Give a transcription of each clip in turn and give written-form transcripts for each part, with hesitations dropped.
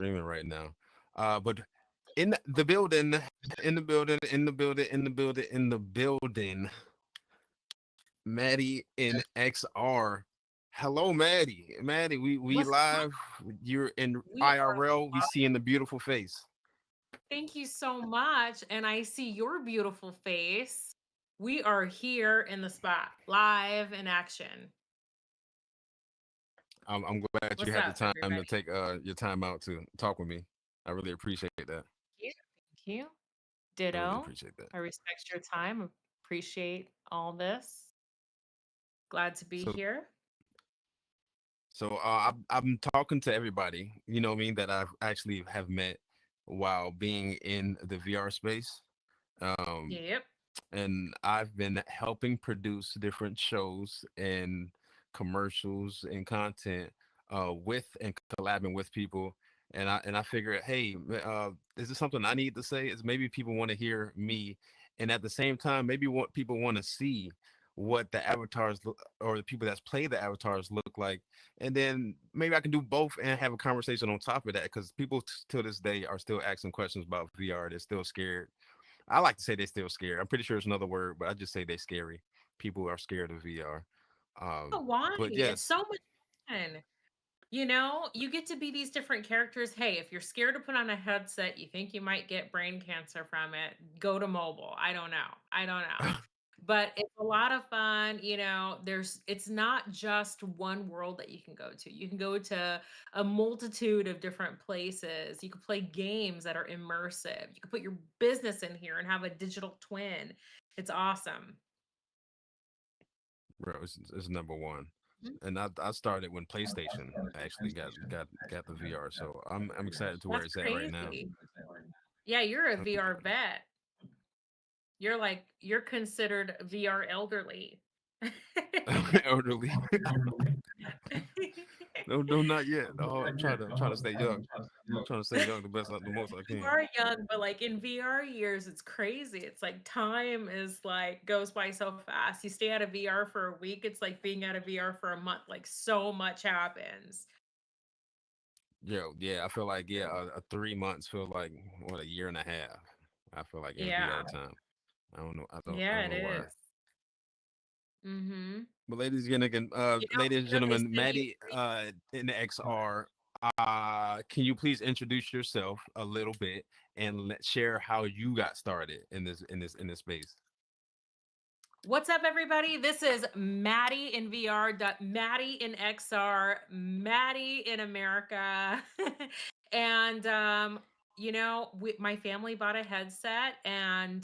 streaming right now. But in the building, in the building, in the building, in the building, in the building, Maddie in XR. Hello, Maddie. Maddie, we What's up? live. You're in We are IRL. We live. seeing the beautiful face. Thank you so much. And I see your beautiful face. We are here in the spot, live in action. I'm glad you What's had the up, time to everybody? take your time out to talk with me. I really appreciate that. Thank you. Thank you. I really Ditto. appreciate that. I respect your time. Appreciate all this. Glad to be So here. I'm talking to everybody, you know what I mean, that I've actually have met while being in the VR space. Um, Yep. and I've been helping produce different shows and commercials and content with and collabing with people. And I figured, hey, is this something I need to say? Is maybe people want to hear me, and at the same time, maybe what people want to see what the avatars or the people that's played the avatars look like, and then maybe I can do both and have a conversation on top of that because people till this day are still asking questions about VR. They're still scared. I like to say they're still scared. I'm pretty sure it's another word, but I just say they're scary. People are scared of VR. Oh, why? But It's yes, so much fun. You get to be these different characters. Hey, if you're scared to put on a headset, you think you might get brain cancer from it, go to mobile. I don't know. I don't know. But it's a lot of fun. It's not just one world that you can go to. You can go to a multitude of different places. You can play games that are immersive. You can put your business in here and have a digital twin. It's awesome. bro, it's number one. Mhm. And I started when PlayStation actually got the VR, so I'm excited to where That's it's at right now. crazy. Yeah, you're a Um, VR vet. You're considered VR elderly. elderly. No, no, not yet. Oh, I'm trying to stay young. Trying to stay young the best, like the most I You can. are young, but like in VR years, it's crazy. It's like time is like goes by so fast. You stay out of VR for a week, it's like being out of VR for a month. Like so much happens. Yeah, yeah. I feel like a 3 months feel like what a year and a half. I feel like in VR Yeah. time. I don't know. I Yeah, don't it know why. is. Mm-hmm. But ladies and They gentlemen, send you Maddie in the XR, can you please introduce yourself a little bit and share how you got started in this space? What's up, everybody? This is Maddie in VR, Maddie in XR, Maddie in America. and my family bought a headset, and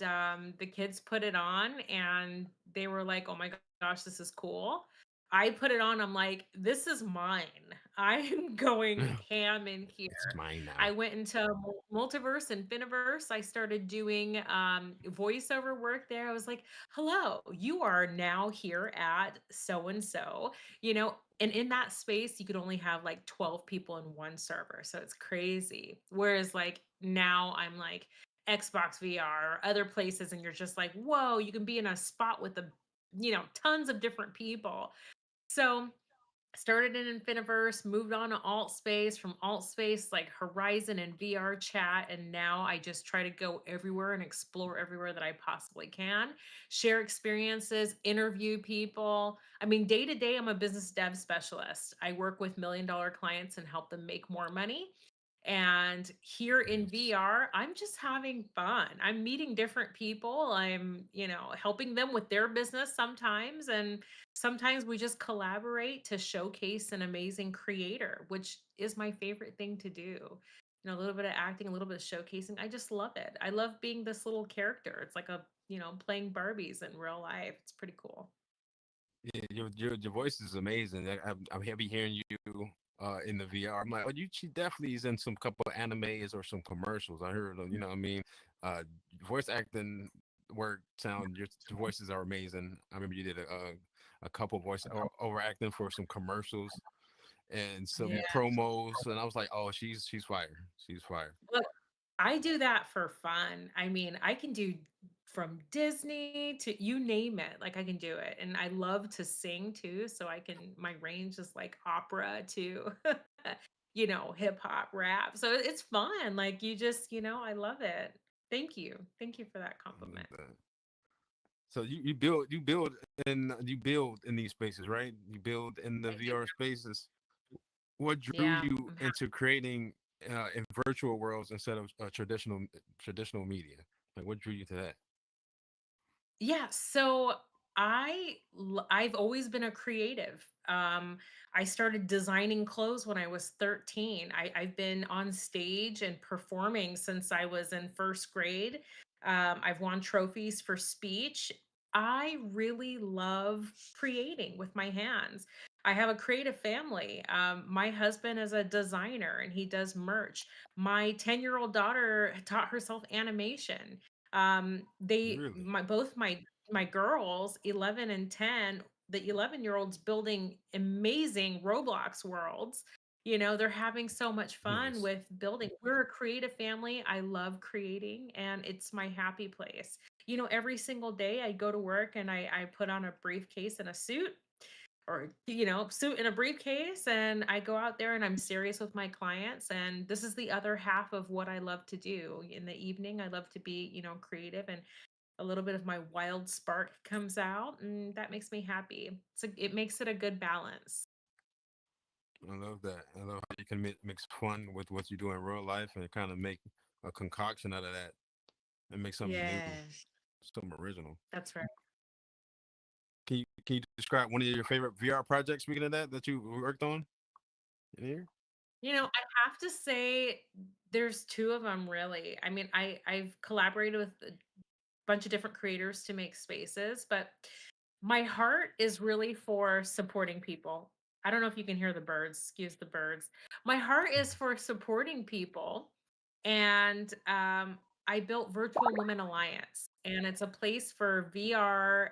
the kids put it on, and they were like, "Oh my gosh, this is cool." I put it on. I'm like, "This is mine. I'm going ham in It's here." mine I now. went into multiverse and finiverse. I started doing voiceover work there. I was like, hello, you are now here at so and so, and in that space, you could only have like 12 people in one server. So it's crazy. Whereas, like, now I'm like Xbox VR or other places, and you're just like, whoa, you can be in a spot with tons of different people. So started in Infiniverse, moved on to Alt Space, from Alt Space, like Horizon and VR chat. And now I just try to go everywhere and explore everywhere that I possibly can, share experiences, interview people. I mean, day to day, I'm a business dev specialist. I work with $1 million clients and help them make more money. And here in Nice. VR, I'm just having fun. I'm meeting different people. I'm, helping them with their business sometimes. And sometimes we just collaborate to showcase an amazing creator, which is my favorite thing to do. A little bit of acting, a little bit of showcasing. I just love it. I love being this little character. It's like playing Barbies in real life. It's pretty cool. Yeah, your voice is amazing. I'm happy hearing you in the VR. I'm like, oh, she definitely is in some couple of animes or some commercials. I heard, you know what I mean? Uh, voice acting work sound. Your voices are amazing. I remember you did a couple voice overacting for some commercials and Yeah. some promos, and I was like, oh, she's fire. She's fire. Look, I do that for fun. I mean, I can do from Disney to you name it. Like I can do it. And I love to sing too. So my range is like opera too. hip hop rap. So it's fun. Like you just, I love it. Thank you. Thank you for that I love compliment. that. So you build in these spaces, right? You build in the I do. VR spaces. What drew Yeah. you into creating in virtual worlds instead of traditional media? Like, what drew you to that? Yeah, so I've always been a creative. I started designing clothes when I was 13. I've been on stage and performing since I was in first grade. I've won trophies for speech. I really love creating with my hands. I have a creative family. My husband is a designer and he does merch. My 10-year-old daughter taught herself animation. They Really? my both my girls, 11 and 10, the 11-year-olds building amazing Roblox worlds. They're having so much fun Nice. with building. We're a creative family. I love creating and it's my happy place. Every single day I go to work and I put on a briefcase and a suit, or suit and a briefcase, and I go out there and I'm serious with my clients, and this is the other half of what I love to do. In the evening I love to be creative, and a little bit of my wild spark comes out, and that makes me happy. So it makes it a good balance. I love that. I love how you can mix fun with what you do in real life and kind of make a concoction out of that and make something new, Yeah, something original. that's right. Can you describe one of your favorite VR projects? Speaking of that you worked on in here. I have to say there's two of them really. I mean, I've collaborated with bunch of different creators to make spaces, but my heart is really for supporting people. I don't know if you can hear the birds, excuse the birds. My heart is for supporting people. And I built Virtual Women Alliance, and it's a place for VR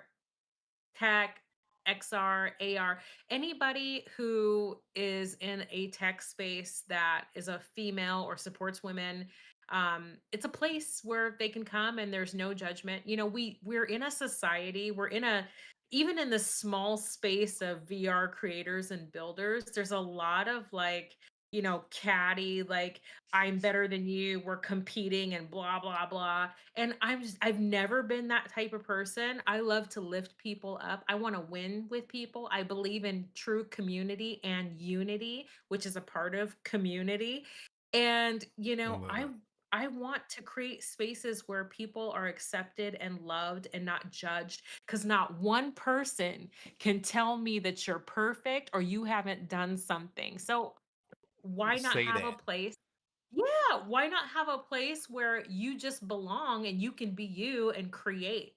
tech, XR, AR, anybody who is in a tech space that is a female or supports women. It's a place where they can come and there's no judgment. We're in a society, we're in a even in this small space of VR creators and builders, there's a lot of like, catty, like, I'm better than you, we're competing and blah, blah, blah. And I've never been that type of person. I love to lift people up. I want to win with people. I believe in true community and unity, which is a part of community. And I love it. I want to create spaces where people are accepted and loved and not judged, because not one person can tell me that you're perfect or you haven't done something. So why not Say have a that. place? Yeah, why not have a place where you just belong and you can be you and create?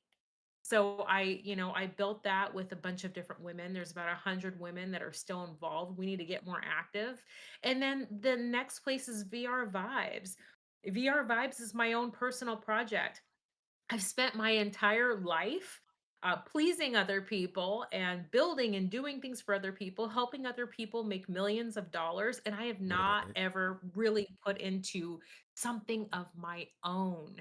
So I built that with a bunch of different women. There's about 100 women that are still involved. We need to get more active. And then the next place is VR Vibes. VR Vibes is my own personal project. I've spent my entire life pleasing other people and building and doing things for other people, helping other people make millions of dollars. And I have not Right. ever really put into something of my own.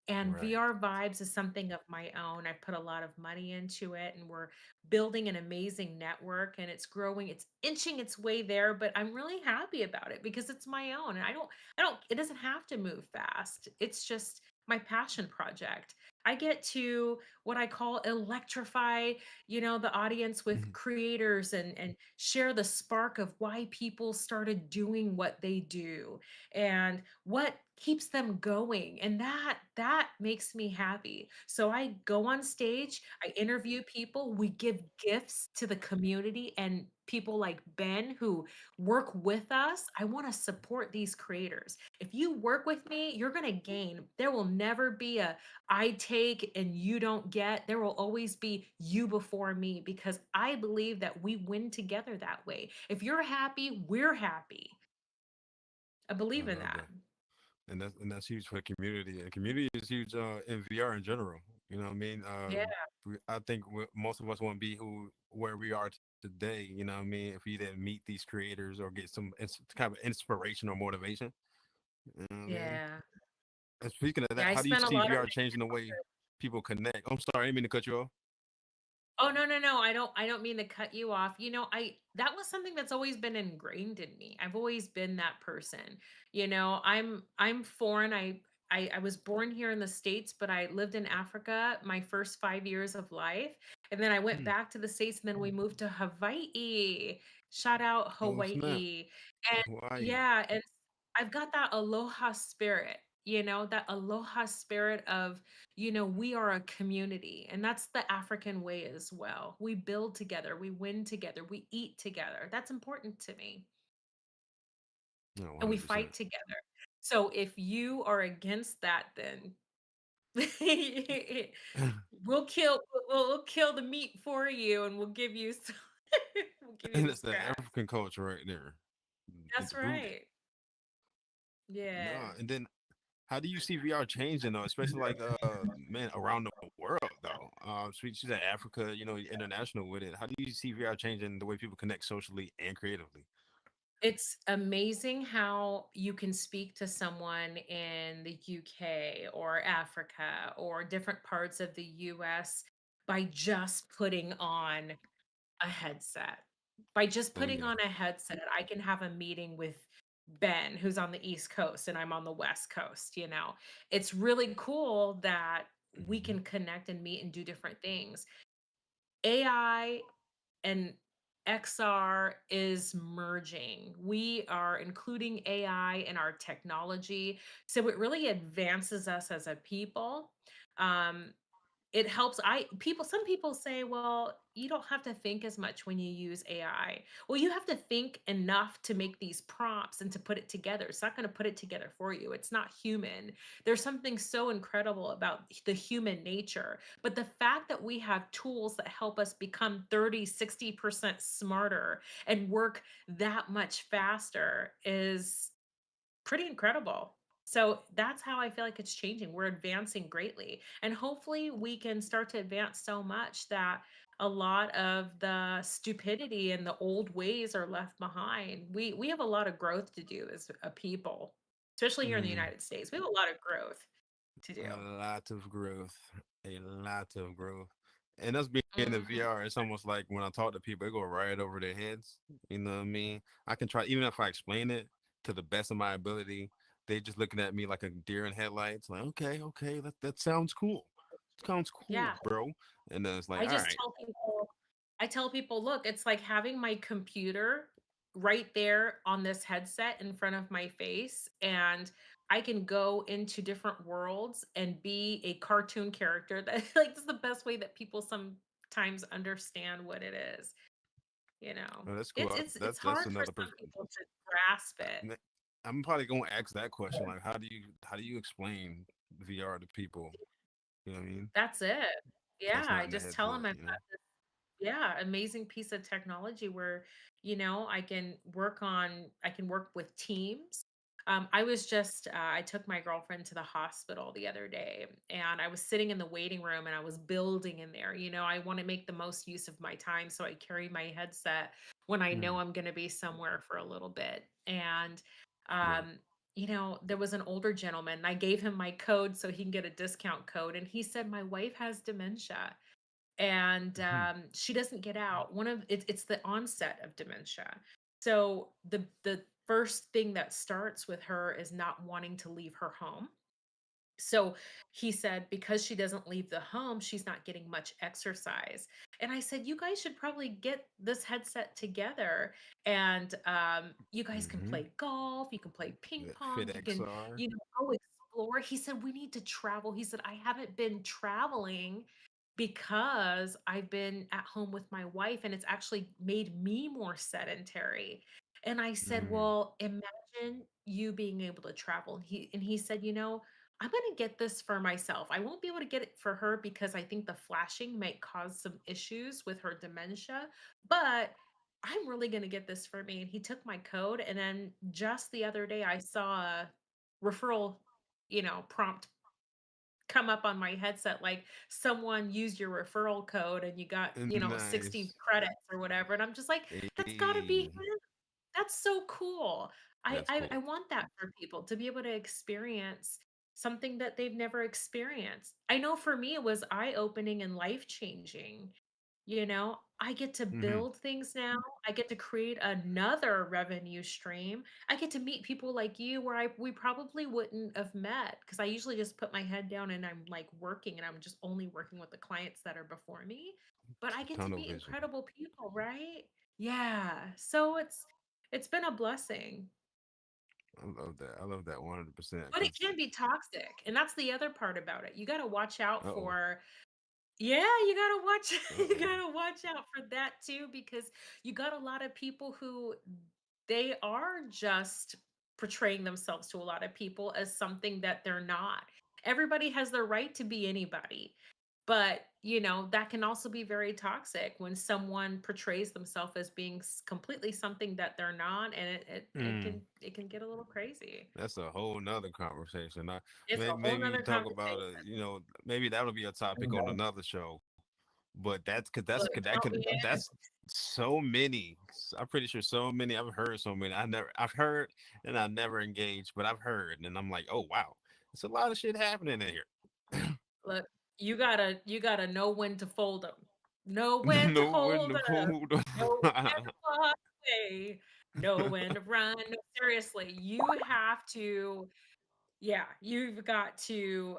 And Right. VR Vibes is something of my own. I put a lot of money into it, and we're building an amazing network, and it's growing. It's inching its way there, but I'm really happy about it because it's my own. And it doesn't have to move fast. It's just my passion project. I get to what I call electrify, the audience with Mhm. creators, and share the spark of why people started doing what they do and what keeps them going, and that makes me happy. So I go on stage, I interview people, we give gifts to the community, and people like Ben who work with us. I want to support these creators. If you work with me, you're going to gain. There will never be a I take and you don't get. There will always be you before me, because I believe that we win together that way. If you're happy, we're happy. I I believe in love that. that. And that's huge for the community. And community is huge in VR in general. You know what I mean? Yeah. I think most of us want to be where we are today. You know what I mean? If we didn't meet these creators or get some kind of inspiration or motivation. You know what I mean? Yeah. And speaking of Yeah, that, I how do you spent a see lot of VR changing the way people connect? I'm sorry, I didn't mean to cut you off. Oh, no, no, no, I don't mean to cut you off. I that was something that's always been ingrained in me. I've always been that person. I'm foreign. I was born here in the States, but I lived in Africa my first 5 years of life, and then I went Mm. back to the States, and then we moved to Hawaii. Shout out Oh snap! Hawaii. And Hawaii. yeah, and I've got that aloha spirit, that aloha spirit of we are a community, and that's the African way as well. We build together, we win together, we eat together. That's important to me. No, And we 100%. fight together. So if you are against that, then we'll kill the meat for you, and we'll give you some we'll give you And the it's that scraps. African culture right there. That's Rooted. right. Yeah. No, and then how do you see VR changing though, especially like man around the world though? She's at Africa, international with it. How do you see VR changing the way people connect socially and creatively? It's amazing how you can speak to someone in the UK or Africa or different parts of the US by just putting on a headset. By just Oh putting yeah. on a headset, I can have a meeting with Ben, who's on the East Coast, and I'm on the West Coast. It's really cool that we Hmm. can connect and meet and do different things. AI and XR is merging. We are including AI in our technology. So it really advances us as a people. Um, it helps I people some people say, "Well, you don't have to think as much when you use AI." Well, you have to think enough to make these prompts and to put it together. It's not gonna put it together for you. It's not human. There's something so incredible about the human nature. But the fact that we have tools that help us become 30, 60% smarter and work that much faster is pretty incredible. So that's how I feel like it's changing. We're advancing greatly. And hopefully we can start to advance so much that a lot of the stupidity and the old ways are left behind. We have a lot of growth to do as a people, especially here in the Mm. United States. We have a lot of growth to do. A lot of growth, a lot of growth. And us being in the Mhm. VR, it's almost like when I talk to people, it go right over their heads. You know what I mean? I can try, even if I explain it to the best of my ability, they just looking at me like a deer in headlights. Like, okay, okay, that sounds cool. Sounds cool, Yeah. bro. And then it's like, I all just right. tell people I tell people, "Look, it's like having my computer right there on this headset in front of my face, and I can go into different worlds and be a cartoon character." That like, this is the best way that people sometimes understand what it is, you know? Oh, that's cool. It's That's hard for another some person. people to grasp it. I'm probably gonna ask that question. Like, how do you explain VR to people? You know what I mean? That's it. Yeah, That's not I in the just tell them headset. I've got yeah, amazing piece of technology where, I can work with teams. I took my girlfriend to the hospital the other day, and I was sitting in the waiting room and I was building in there. I want to make the most use of my time. So I carry my headset when I know Mm, I'm going to be somewhere for a little bit. And, right. um, there was an older gentleman. And I gave him my code so he can get a discount code. And he said, "My wife has dementia and Mhm. she doesn't get out. It's the onset of dementia. So the first thing that starts with her is not wanting to leave her home. So he said, because she doesn't leave the home, she's not getting much exercise. And I said, you guys should probably get this headset together, and you guys can Mhm. play golf, you can play ping That pong, fit you can, XR. go explore. He said, we need to travel. He said, I haven't been traveling because I've been at home with my wife, and it's actually made me more sedentary. And I said, Mm. well, imagine you being able to travel. And he said, I'm going to get this for myself. I won't be able to get it for her because I think the flashing might cause some issues with her dementia, but I'm really going to get this for me. And he took my code. And then just the other day, I saw a referral, prompt come up on my headset like someone used your referral code and you got, 60 Nice. credits or whatever. And I'm just like, that's got to be Hey, him. That's so cool. I, that's I I cool. want that for people to be able to experience something that they've never experienced. I know for me it was eye-opening and life-changing. I get to Hmm. build things now. I get to create another revenue stream. I get to meet people like you where we probably wouldn't have met because I usually just put my head down and I'm like working and I'm just only working with the clients that are before me. But I get to Tunnel meet vision. incredible people, right? Yeah. So it's been a blessing. I love that. I love that 100%. But it Because can be toxic. And that's the other part about it. You got to watch out oh, for yeah, you gotta watch you oh, gotta watch out for that too, because you got a lot of people who they are just portraying themselves to a lot of people as something that they're not. Everybody has the right to be anybody. But, that can also be very toxic when someone portrays themselves as being completely something that they're not, and mm, it can get a little crazy. that's a whole nother conversation. It's a whole Maybe we nother can talk about conversation. maybe that'll be a topic on another show. But Look, count me in. that's so many. I'm pretty sure so many. I've heard so many. I've heard and I never engaged, but I've heard, and I'm like, oh wow, it's a lot of shit happening in here. Look, you gotta know when to fold them. Know when to No when hold to up. fold. Know when to walk away. Know when to run. No, seriously, you have to yeah, you've got to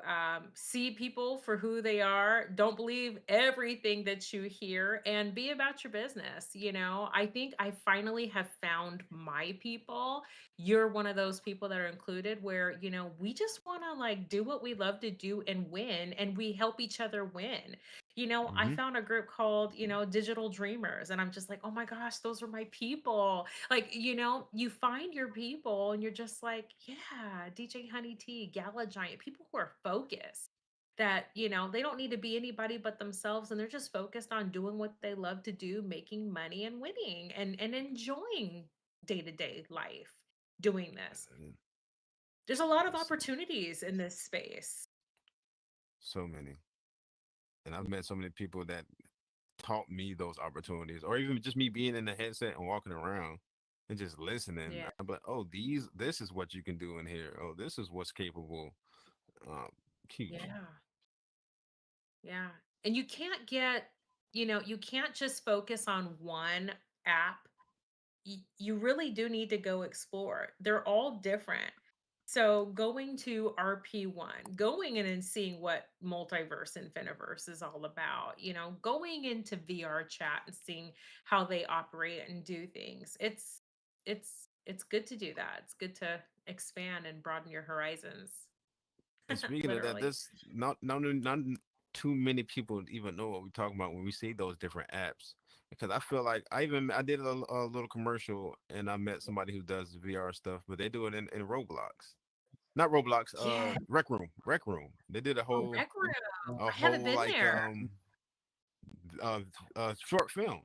see people for who they are. Don't believe everything that you hear and be about your business. I think I finally have found my people. You're one of those people that are included where, we just want to like do what we love to do and win, and we help each other win. I Hmm. found a group called, Digital Dreamers, and I'm just like, oh my gosh, those are my people. Like, you find your people and you're just like, yeah, DJ Honey T, Gala Giant, people who are focused that, they don't need to be anybody but themselves, and they're just focused on doing what they love to do, making money and winning and enjoying day-to-day life doing this. There's a lot of opportunities in this space. So many, and I've met so many people that taught me those opportunities, or even just me being in the headset and walking around and just listening. Yeah. I'm like, oh, this is what you can do in here. Oh, this is what's capable. Um, Huge. Yeah. Yeah. And you can't just focus on one app. You really do need to go explore. They're all different. So going to RP1, going in and seeing what multiverse and Finiverse is all about, going into VR chat and seeing how they operate and do things. It's good to do that. It's good to expand and broaden your horizons. And speaking of that, Literally. this not too many people even know what we're talking about when we see those different apps. Because I feel like I did a little commercial and I met somebody who does VR stuff, but they do it in Roblox. Not Roblox, Yeah. Rec Room. They did Oh, Rec Room. a I haven't whole been like there. uh, short film,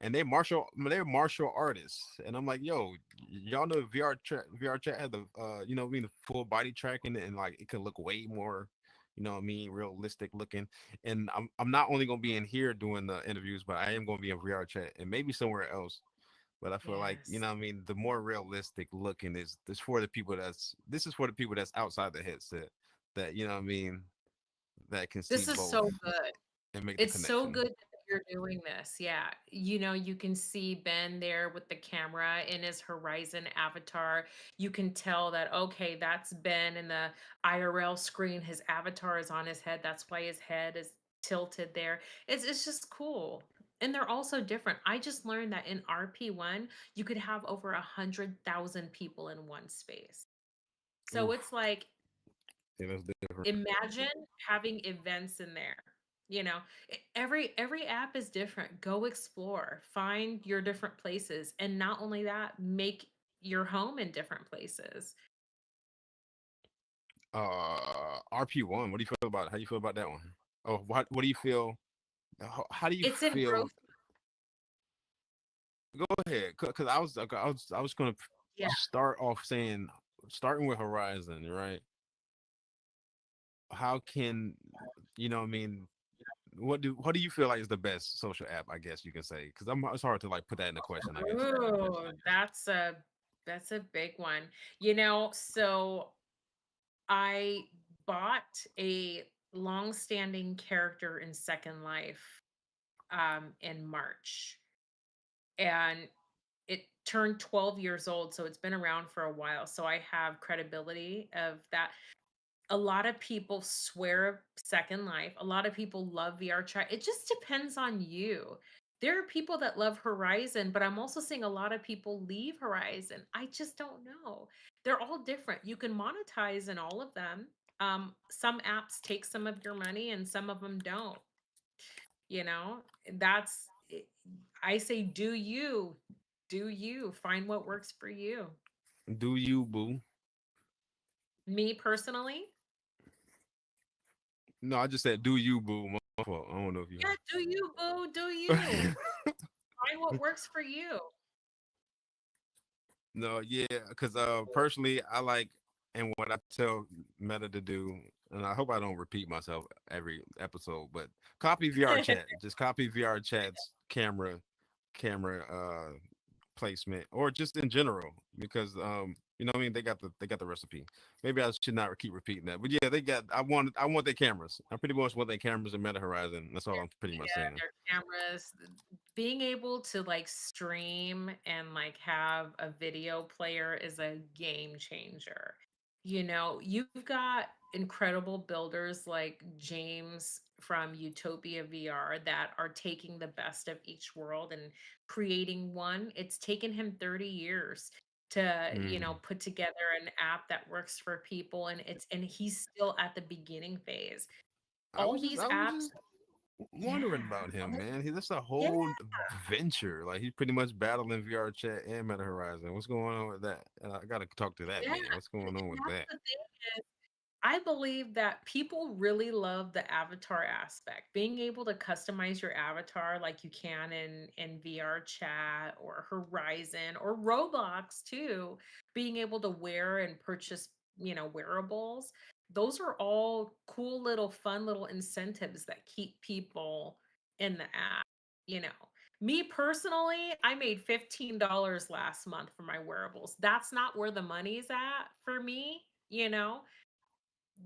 and they're martial artists, and I'm like, yo, y'all know VR chat has the being the full body tracking, and like it could look way more, realistic looking. And I'm not only gonna be in here doing the interviews, but I am gonna be in VR chat and maybe somewhere else. But I feel like, Yes. the more realistic looking is this is for the people that's outside the headset that that can see This is both so good. and make the It's so connection. good that you're doing this. Yeah. You can see Ben there with the camera in his Horizon avatar. You can tell that, okay, that's Ben in the IRL screen. His avatar is on his head. That's why his head is tilted there. It's just cool. And they're also different. I just learned that in RP1, you could have over 100,000 people in one space. So Oof. it's like Yeah, that's different. imagine having events in there. Every app is different. Go explore, find your different places, and not only that, make your home in different places. RP1. What do you feel about it? How do you feel about that one? Oh, what do you feel? How do you It's in feel? growth. Go ahead, because I was gonna Yeah. start off saying, starting with Horizon, right? How can what I mean? What do you feel like is the best social app? I guess you can say, because it's hard to like put that in the question. I guess. Ooh, that's a big one. So I bought a long-standing character in Second Life in March, and it turned 12 years old, so it's been around for a while. So I have credibility of that. A lot of people swear Second Life. A lot of people love VR chat. It just depends on you. There are people that love Horizon, but I'm also seeing a lot of people leave Horizon. I just don't know. They're all different. You can monetize in all of them. Some apps take some of your money and some of them don't. You know, I say, do you find what works for you. Do you, boo? Me personally, No, I just said do you, boo. My fault. I don't know if you yeah, do you, boo, do you. heard. Find what works for you. No, yeah, because personally, I like, and what I tell Meta to do, and I hope I don't repeat myself every episode, but copy VR chat. Just copy VR chat's camera placement, or just in general, because you know what I mean, they got the recipe. Maybe I should not keep repeating that, but yeah, they got. I want their cameras. I pretty much want their cameras in Meta Horizon. That's all I'm pretty much Yeah, saying. their cameras, being able to like stream and like have a video player is a game changer. You know, you've got incredible builders like James from Utopia VR that are taking the best of each world and creating one. It's taken him 30 years to, Hmm. put together an app that works for people, and he's still at the beginning phase. All these I was apps, just wondering yeah. about him, man. That's a Yeah, whole venture. Like he's pretty much battling VR chat and Meta Horizon. What's going on with that? And I gotta talk to that yeah, man. What's going on with that's that? the thing is, I believe that people really love the avatar aspect. Being able to customize your avatar like you can in VR chat or Horizon or Roblox too, being able to wear and purchase, wearables. Those are all cool little fun little incentives that keep people in the app, you know. Me personally, I made $15 last month for my wearables. That's not where the money's at for me,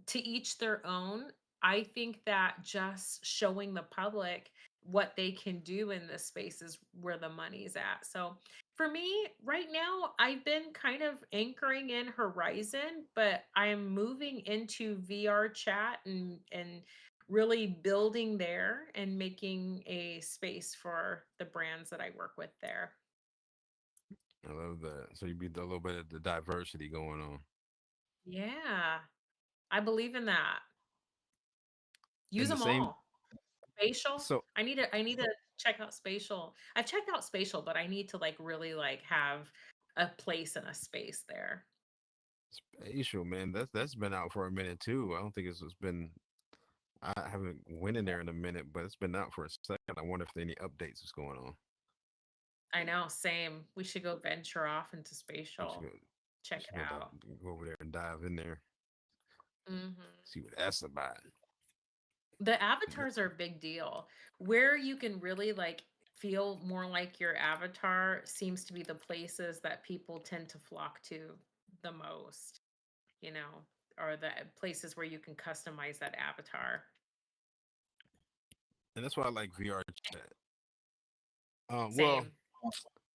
to each their own. I think that just showing the public what they can do in this space is where the money's at. So for me, right now, I've been kind of anchoring in Horizon, but I'm moving into VR chat and really building there and making a space for the brands that I work with there. I love that. So you be a little bit of the diversity going on. Yeah, I believe in that. Use And the them same. all. Spatial? So I need to check out Spatial. I've checked out Spatial, but I need to, like, really, like, have a place and a space there. spatial, man. That's been out for a minute too. I don't think it's been. I haven't went in there in a minute, but it's been out for a second. I wonder if there any updates is going on. I know, same. We should go venture off into We should Spatial. go. Check Should it go, out. go over there and dive in there. Mhm. See what that's about. The avatars are a big deal. Where you can really, like, feel more like your avatar seems to be the places that people tend to flock to the most, you know, or the places where you can customize that avatar. And that's why I like VR chat. Well, Same.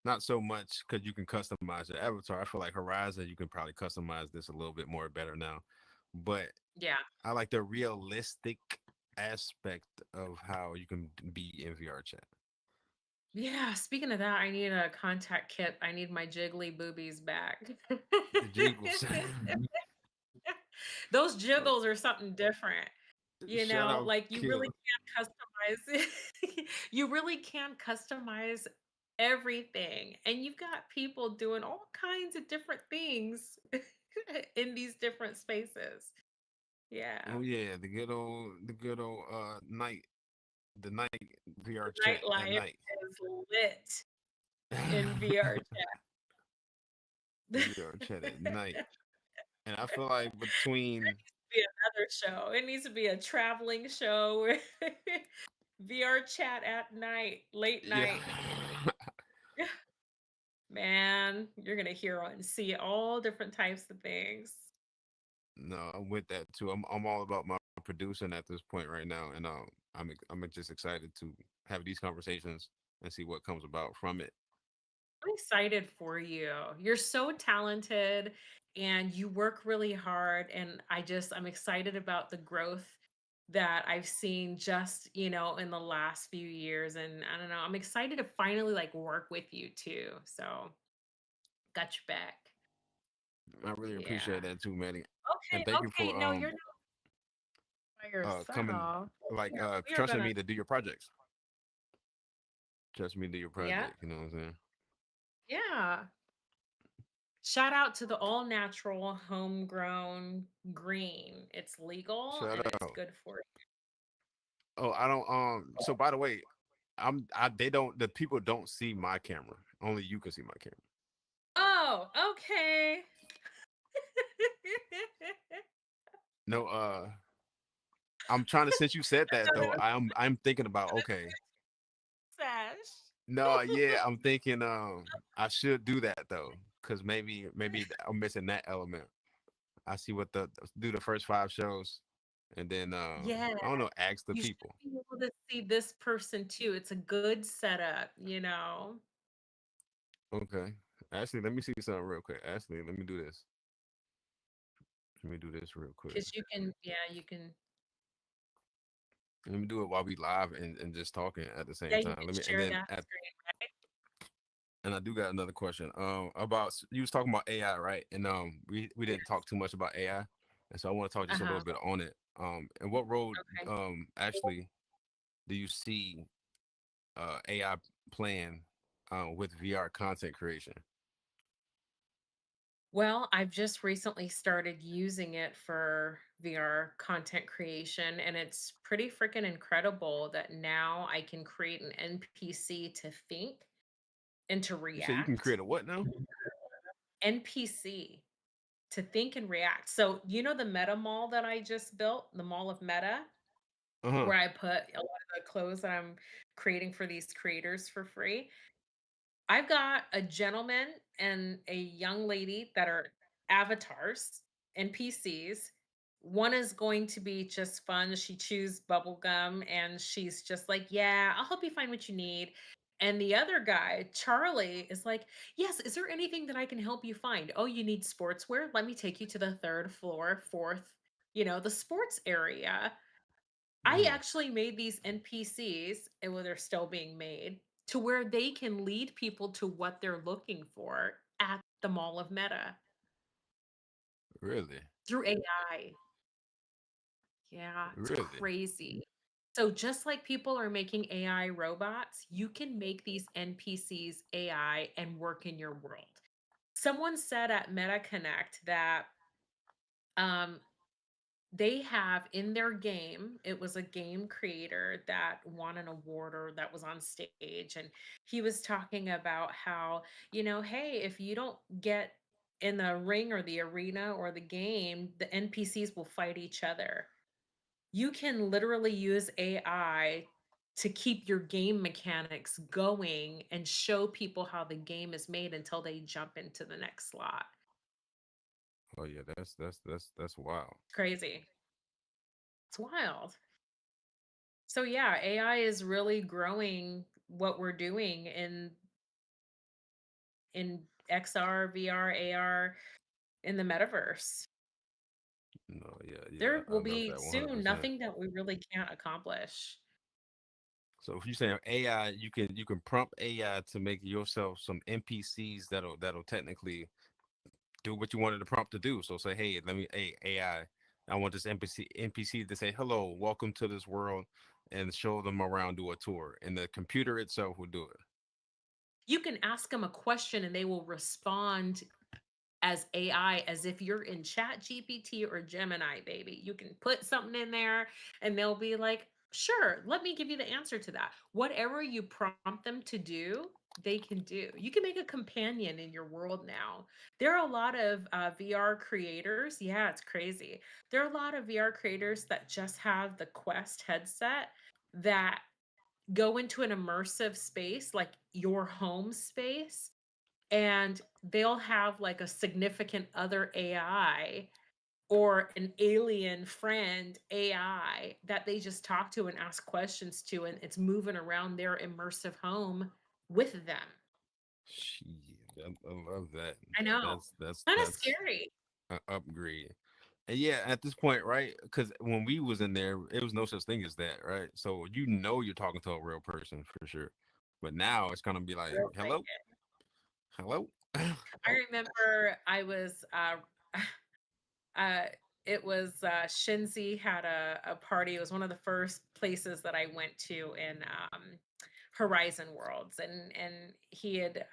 not so much because you can customize your avatar. I feel like Horizon, you can probably customize this a little bit more better now. But Yeah. I like the realistic aspect of how you can be in VR chat. Yeah, speaking of that, I need a contact kit. I need my jiggly boobies back. The jiggles. Those jiggles are something different. Shout out Like you really Kill. can customize you really can customize everything. And you've got people doing all kinds of different things in these different spaces. Yeah. Oh yeah, the good old night, the night VR The chat at nightlife night. is lit in VR The chat. VR chat at night. And I feel like between Be another show. It needs to be a traveling show. VR chat at night, late yeah. night. Man, you're gonna hear and see all different types of things. No, I'm with that too. I'm all about my producing at this point right now, and I'm just excited to have these conversations and see what comes about from it. I'm excited for you. You're so talented and you work really hard. And I'm excited about the growth that I've seen just, in the last few years. And I don't know, I'm excited to finally like work with you too. So got your back. I really appreciate Yeah. that too, Maddie, Okay. and thank you Okay. for No, you're not by coming, yourself. like We are trusting gonna, me to do your projects. Trust me to do your yeah. project. You know what I'm saying? Yeah. Shout out to the all natural homegrown green. It's legal Shout and it's out. good for Oh, I don't. So by the way, They don't. The people don't see my camera. Only you can see my camera. Oh, okay. No. I'm trying to. Since you said that though, I'm thinking about. Okay. Sash. No. Yeah. I'm thinking. I should do that though, because maybe I'm missing that element. I see what the do the first 5 shows, and then Yeah, I don't know. Ask the you should people. be able to see this person too. It's a good setup. Okay. Actually, let me see something real quick. Actually, let me do this. Let me do this real quick. Because you can, yeah, you can, Let me do it while we live and just talking at the yeah, same you time. can Let me and share then that at screen, right? and I do got another question. About you was talking about AI, right? And we didn't Yes. talk too much about AI, and so I want to talk just a little Uh-huh. bit on it. And what role Okay. actually do you see AI playing with VR content creation? Well, I've just recently started using it for VR content creation, and it's pretty freaking incredible that now I can create an NPC to think and to You said you can react. create a what now? NPC to think and react. So, the Meta Mall that I just built, the Mall of Meta, Uh huh. where I put a lot of the clothes that I'm creating for these creators for free. I've got a gentleman and a young lady that are avatars, NPCs. One is going to be just fun. She chews bubble gum and she's just like, "Yeah, I'll help you find what you need." And the other guy, Charlie, is like, "Yes, is there anything that I can help you find? Oh, you need sportswear? Let me take you to the third floor, fourth, the sports area." I Mm, actually made these NPCs, and well, they're still being made, to where they can lead people to what they're looking for at the Mall of Meta really, through AI. Yeah, it's really, crazy. So just like people are making AI robots, you can make these NPCs AI and work in your world. Someone said at Meta Connect that um, they have in their game, it was a game creator that won an award or that was on stage, and he was talking about how, hey, if you don't get in the ring or the arena or the game, the NPCs will fight each other. You can literally use AI to keep your game mechanics going and show people how the game is made until they jump into the next slot. oh yeah, that's wild. Crazy. It's wild. So yeah, AI is really growing what we're doing in XR, VR, AR, in the metaverse. No, yeah, yeah, There I will love be that 100. soon percent nothing that we really can't accomplish. So if you saying AI, you can prompt AI to make yourself some NPCs that'll technically do what you wanted the prompt to do. So say, hey, hey AI, I want this NPC to say, hello, welcome to this world, and show them around, do a tour, and the computer itself will do it. You can ask them a question and they will respond as AI as if you're in Chat GPT or Gemini, baby. You can put something in there and they'll be like, sure, let me give you the answer to that. Whatever you prompt them to do, they can do. You can make a companion in your world now. There are a lot of VR creators. Yeah, it's crazy. There are a lot of VR creators that just have the Quest headset that go into an immersive space, like your home space, and they'll have like a significant other AI or an alien friend AI that they just talk to and ask questions to, and it's moving around their immersive home with them. Shit, I love that. I know. Kind of That's scary. an upgrade. And yeah, at this point, right? Because when we was in there, it was no such thing as that, right? So you know you're talking to a real person for sure. But now it's gonna be like, Real hello, thing. hello. I remember I was uh it was Shinzi had a party. It was one of the first places that I went to in Horizon Worlds, and he had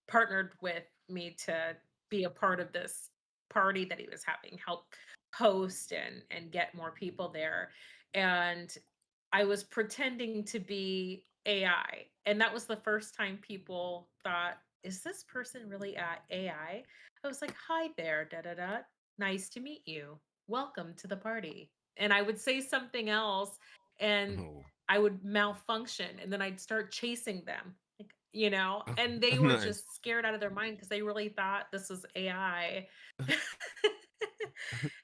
partnered with me to be a part of this party that he was having, help host and get more people there. And I was pretending to be AI. And that was the first time people thought, is this person really at AI? I was like, hi there, da da da. Nice to meet you. Welcome to the party. And I would say something else and Oh, I would malfunction and then I'd start chasing them. Like, and they were nice. just scared out of their mind because they really thought this was AI.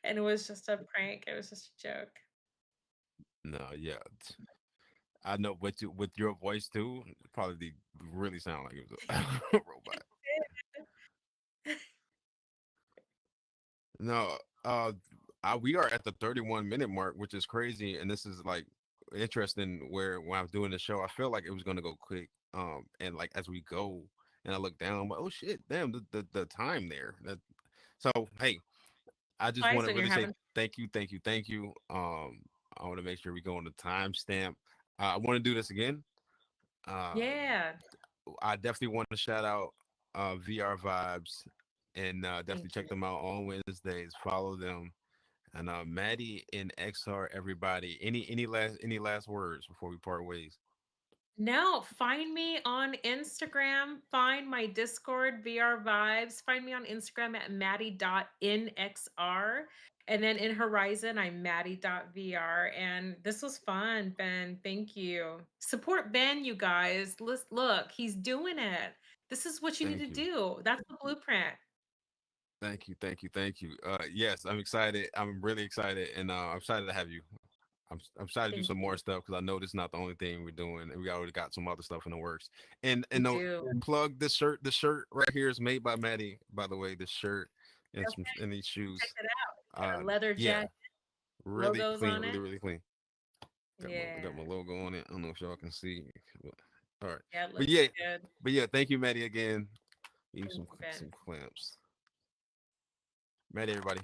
And it was just a prank. It was just a joke. No, yeah. I know with your voice too, probably really sound like it was a robot. No, we are at the 31-minute mark, which is crazy, and this is like interesting. Where when I was doing the show, I felt like it was gonna go quick. And like as we go, and I look down, I'm like, oh shit, damn, the time there. So hey, I just want Twice to when you're really say having. thank you, thank you, thank you. I want to make sure we go on the timestamp. I want to do this again. Um, Yeah. I definitely want to shout out VR Vibes and definitely Thank check you. them out on Wednesdays. Follow them and Maddie in XR. Everybody, any last words before we part ways? No, find me on Instagram. Find my Discord, VR Vibes. Find me on Instagram at Maddie.inXR. And then in Horizon, I'm Maddie.VR. And this was fun, Ben. Thank you. Support Ben, you guys. Look, he's doing it. This is what you need to Thank you. do. That's the blueprint. Thank you, thank you, thank you. Yes, I'm excited. I'm really excited, and I'm excited to have you. I'm excited to do Thank some more you. stuff because I know this is not the only thing we're doing, and we already got some other stuff in the works. We And no, do. plug this shirt. The shirt right here is made by Maddie, by the way. This shirt and some Okay, and these check shoes. it out. Got a leather Yeah, jacket, really logos clean, on really it. really clean. Got Yeah. my logo on it. I don't know if y'all can see. But, all right, Yeah, it but looks yeah, good. thank you, Maddie, again. Use Thank you, Ben. some clamps, Maddie, everybody.